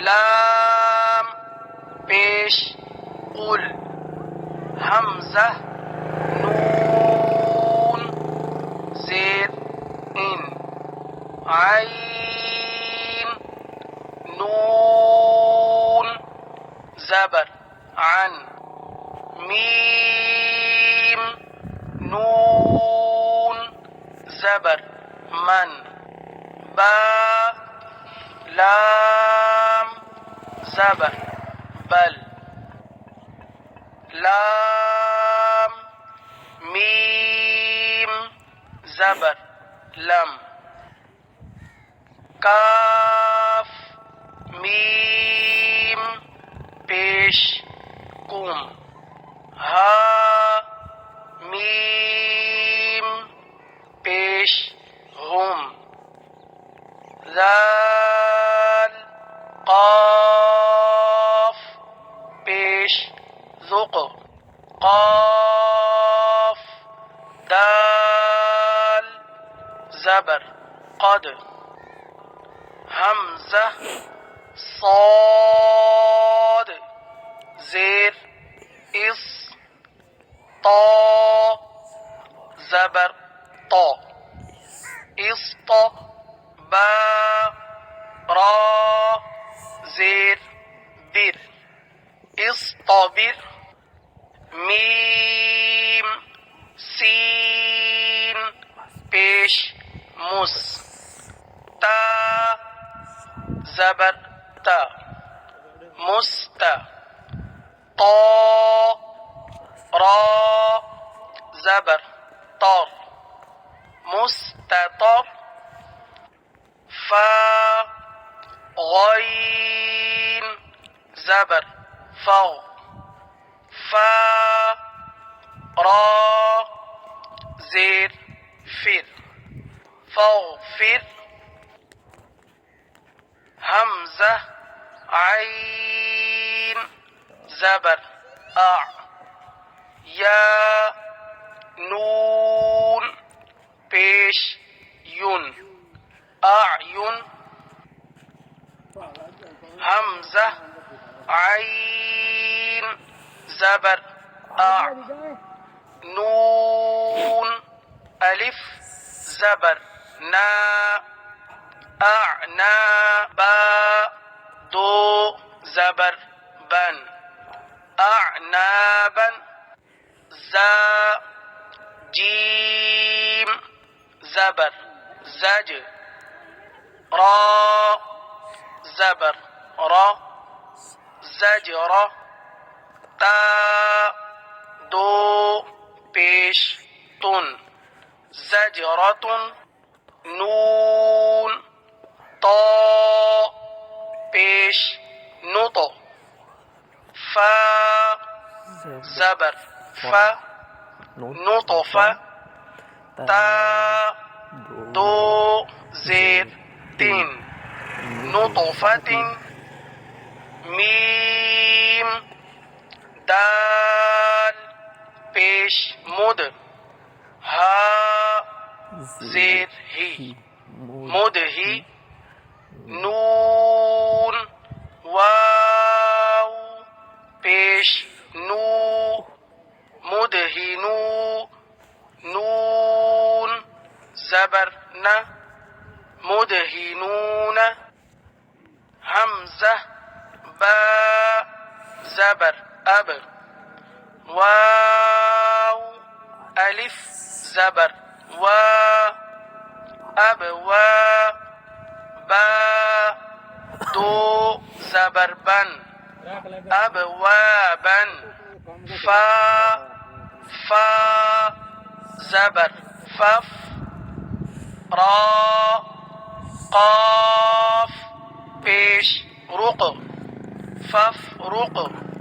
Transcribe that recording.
लाम पेश कुल हमजा नून ज़ेर इन आइन नून ज़बर अन मीम नून ज़बर मन बा लाम ज़बर बल लाम मीम ज़बर लम काफ मीम पेश कुम हा मीम पेश हुम ज़ाल क़ाफ पेश ज़ुक़ क़ाफ दाल ज़बर क़द हमज़ा صاد ज़ेर इस ता ज़बर ता इस्त बा रा ज़ेर बिर इस्तबिर मीम सीन पेश मुस ता ज़बर ता मुस्ता ता रा ज़बर तर मुस्ततर फा गैन ज़बर फ़ौ फा रा ज़ेर फिर फ़ौफ़िर हमज़ा आइन ज़बर आ या नून पेश युन आयुन हमज़ा आइन ज़बर आ नून अलिफ ज़बर ना अना बा दो ज़बर बन अनाबन ज़ा जीम ज़बर ज़ज रा ज़बर रा ज़जरा ता दो पेश तुन ज़जरतुन नून ता पेश नुतो फा ज़बर फा नुतफ़ा ता दो ज़ेर तीन नुतफ़तिन मीम दाल पेश मुद हा ज़ेर ही मुद ही नून वाव पेश नू मुदहिनू नून ज़बर न मुदहिनून हमज़ा बा ज़बर अब वाव अलिफ ज़बर वा अब वा बा दो ज़बर बन अब वा बन फा फा ज़बर फफ रा क़ाफ पेश रुक़ फफ रुक़